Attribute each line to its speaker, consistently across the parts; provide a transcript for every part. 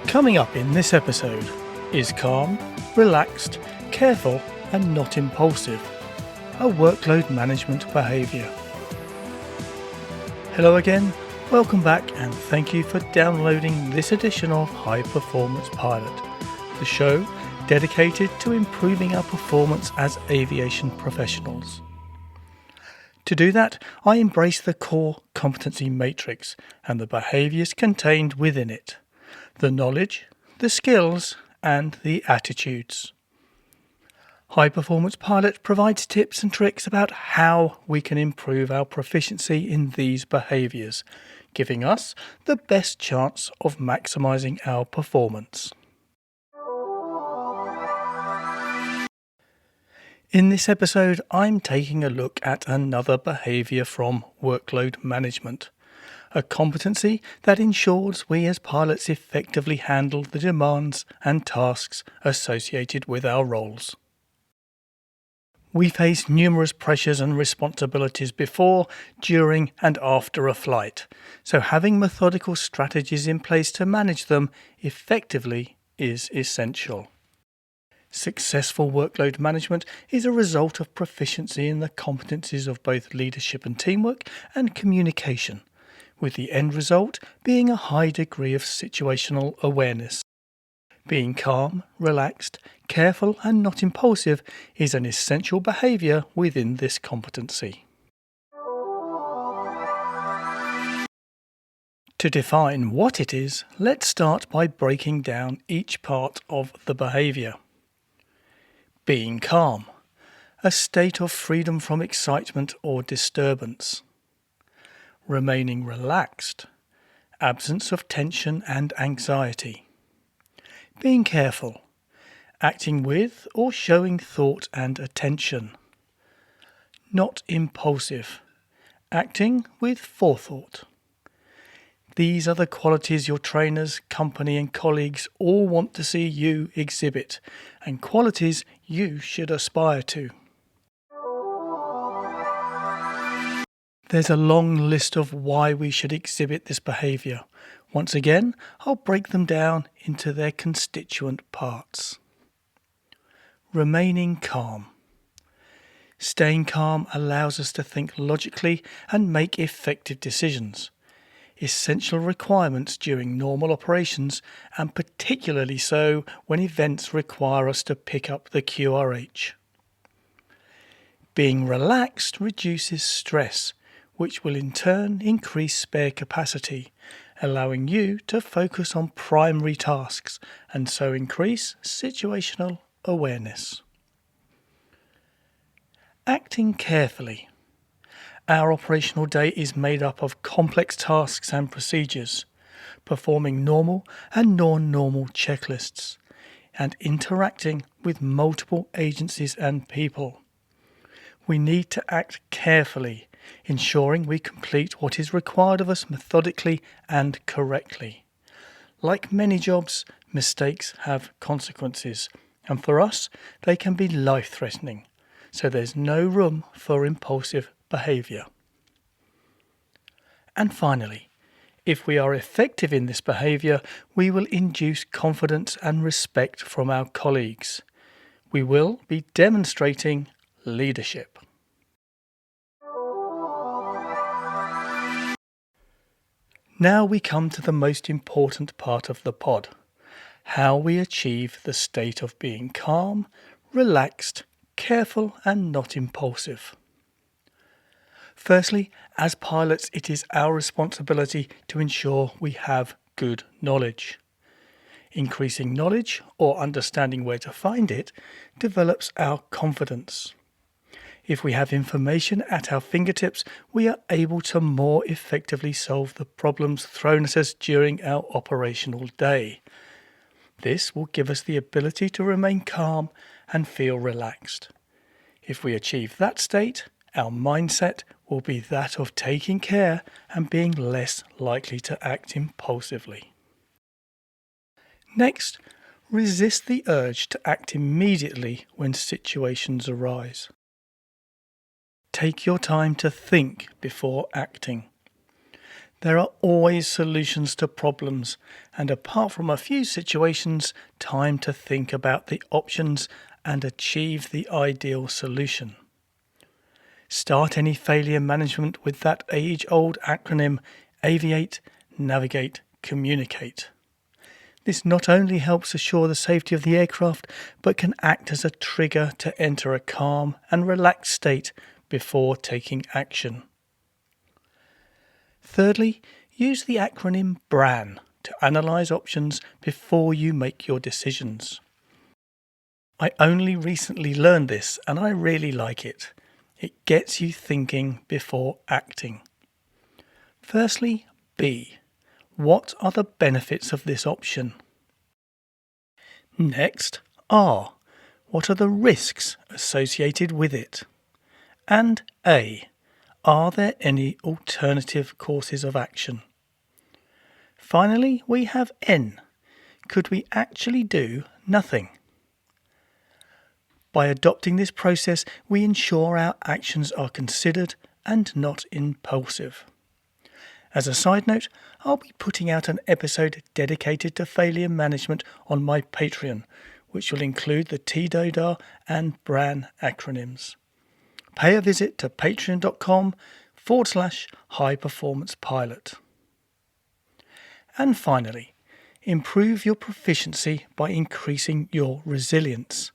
Speaker 1: Coming up in this episode is calm, relaxed, careful and not impulsive, a workload management behaviour. Hello again, welcome back and thank you for downloading this edition of High Performance Pilot, the show dedicated to improving our performance as aviation professionals. To do that, I embrace the core competency matrix and the behaviours contained within it, the knowledge, the skills and the attitudes. High Performance Pilot provides tips and tricks about how we can improve our proficiency in these behaviours, giving us the best chance of maximising our performance. In this episode, I'm taking a look at another behaviour from Workload Management, a competency that ensures we as pilots effectively handle the demands and tasks associated with our roles. We face numerous pressures and responsibilities before, during and after a flight, so having methodical strategies in place to manage them effectively is essential. Successful workload management is a result of proficiency in the competencies of both leadership and teamwork and communication, with the end result being a high degree of situational awareness. Being calm, relaxed, careful and not impulsive is an essential behaviour within this competency. To define what it is, let's start by breaking down each part of the behaviour. Being calm, a state of freedom from excitement or disturbance. Remaining relaxed, absence of tension and anxiety. Being careful, acting with or showing thought and attention. Not impulsive, acting with forethought. These are the qualities your trainers, company and colleagues all want to see you exhibit, and qualities you should aspire to. There's a long list of why we should exhibit this behaviour. Once again, I'll break them down into their constituent parts. Remaining calm. Staying calm allows us to think logically and make effective decisions. Essential requirements during normal operations, and particularly so when events require us to pick up the QRH. Being relaxed reduces stress, which will in turn increase spare capacity, allowing you to focus on primary tasks and so increase situational awareness. Acting carefully. Our operational day is made up of complex tasks and procedures, performing normal and non-normal checklists, and interacting with multiple agencies and people. We need to act carefully, ensuring we complete what is required of us methodically and correctly. Like many jobs, mistakes have consequences, and for us, they can be life-threatening, so there's no room for impulsive behaviour. And finally, if we are effective in this behaviour, we will induce confidence and respect from our colleagues. We will be demonstrating leadership. Now we come to the most important part of the pod, how we achieve the state of being calm, relaxed, careful and not impulsive. Firstly, as pilots, it is our responsibility to ensure we have good knowledge. Increasing knowledge, or understanding where to find it, develops our confidence. If we have information at our fingertips, we are able to more effectively solve the problems thrown at us during our operational day. This will give us the ability to remain calm and feel relaxed. If we achieve that state, our mindset will be that of taking care and being less likely to act impulsively. Next, resist the urge to act immediately when situations arise. Take your time to think before acting. There are always solutions to problems, and apart from a few situations, time to think about the options and achieve the ideal solution. Start any failure management with that age-old acronym Aviate, Navigate, Communicate. This not only helps assure the safety of the aircraft, but can act as a trigger to enter a calm and relaxed state before taking action. Thirdly, use the acronym BRAN to analyse options before you make your decisions. I only recently learned this and I really like it. It gets you thinking before acting. Firstly, B. What are the benefits of this option? Next, R. What are the risks associated with it? And A. Are there any alternative courses of action? Finally, we have N. Could we actually do nothing? By adopting this process, we ensure our actions are considered and not impulsive. As a side note, I'll be putting out an episode dedicated to failure management on my Patreon, which will include the TDODAR and BRAN acronyms. Pay a visit to patreon.com/high-performance-pilot. And finally, improve your proficiency by increasing your resilience.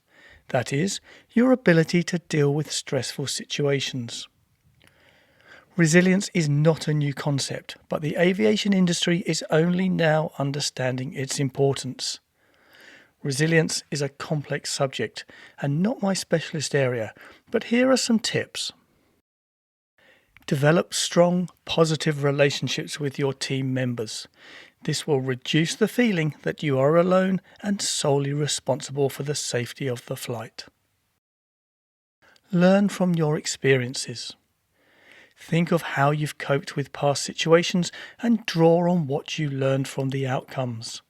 Speaker 1: That is, your ability to deal with stressful situations. Resilience is not a new concept, but the aviation industry is only now understanding its importance. Resilience is a complex subject and not my specialist area, but here are some tips. Develop strong, positive relationships with your team members. This will reduce the feeling that you are alone and solely responsible for the safety of the flight. Learn from your experiences. Think of how you've coped with past situations and draw on what you learned from the outcomes.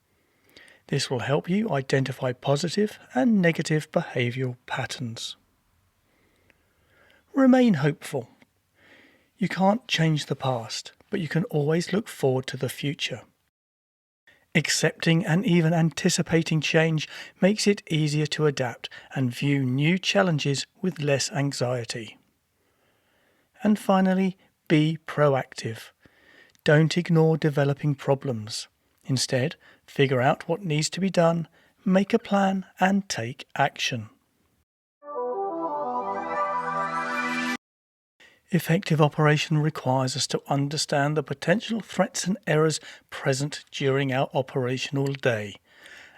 Speaker 1: This will help you identify positive and negative behavioural patterns. Remain hopeful. You can't change the past, but you can always look forward to the future. Accepting and even anticipating change makes it easier to adapt and view new challenges with less anxiety. And finally, be proactive. Don't ignore developing problems. Instead, figure out what needs to be done, make a plan, and take action. Effective operation requires us to understand the potential threats and errors present during our operational day,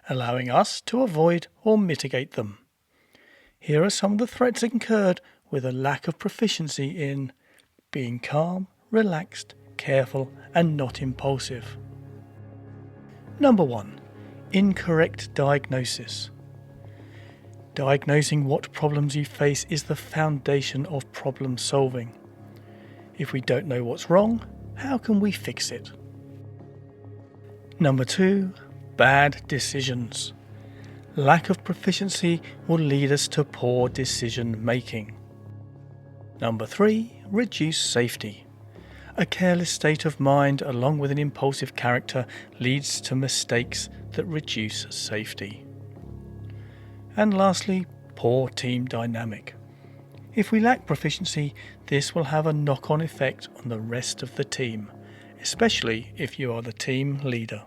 Speaker 1: allowing us to avoid or mitigate them. Here are some of the threats incurred with a lack of proficiency in being calm, relaxed, careful, and not impulsive. Number 1. Incorrect diagnosis. Diagnosing what problems you face is the foundation of problem solving. If we don't know what's wrong, how can we fix it? Number 2. Bad decisions. Lack of proficiency will lead us to poor decision making. Number 3. Reduce safety. A careless state of mind along with an impulsive character leads to mistakes that reduce safety. And lastly, poor team dynamic. If we lack proficiency, this will have a knock-on effect on the rest of the team, especially if you are the team leader.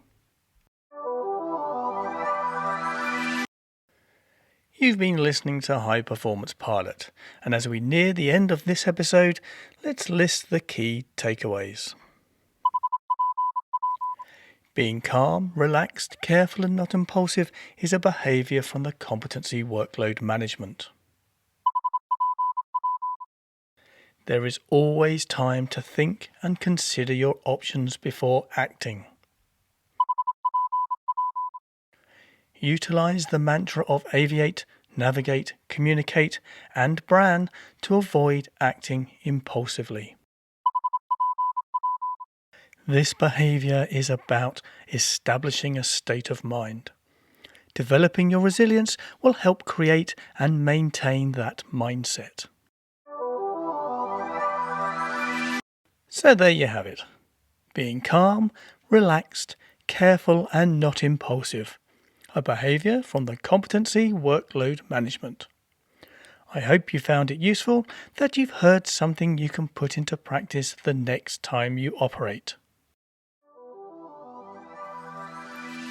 Speaker 1: You've been listening to High Performance Pilot, and as we near the end of this episode, let's list the key takeaways. Being calm, relaxed, careful and not impulsive is a behaviour from the competency workload management. There is always time to think and consider your options before acting. Utilize the mantra of aviate, navigate, communicate, and BRAN to avoid acting impulsively. This behaviour is about establishing a state of mind. Developing your resilience will help create and maintain that mindset. So there you have it. being calm, relaxed, careful and not impulsive. A behaviour from the competency Workload Management. I hope you found it useful, that you've heard something you can put into practice the next time you operate.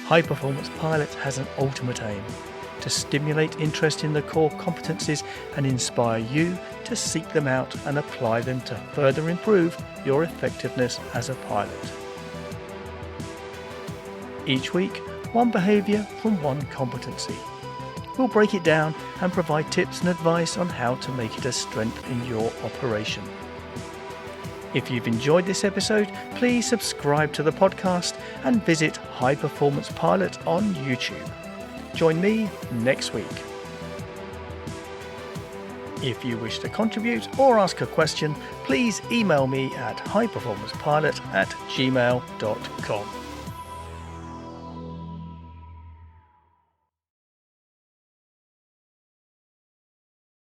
Speaker 1: High Performance Pilot has an ultimate aim: to stimulate interest in the core competencies and inspire you to seek them out and apply them to further improve your effectiveness as a pilot. Each week, one behaviour from one competency. We'll break it down and provide tips and advice on how to make it a strength in your operation. If you've enjoyed this episode, please subscribe to the podcast and visit High Performance Pilot on YouTube. Join me next week. If you wish to contribute or ask a question, please email me at highperformancepilot@gmail.com.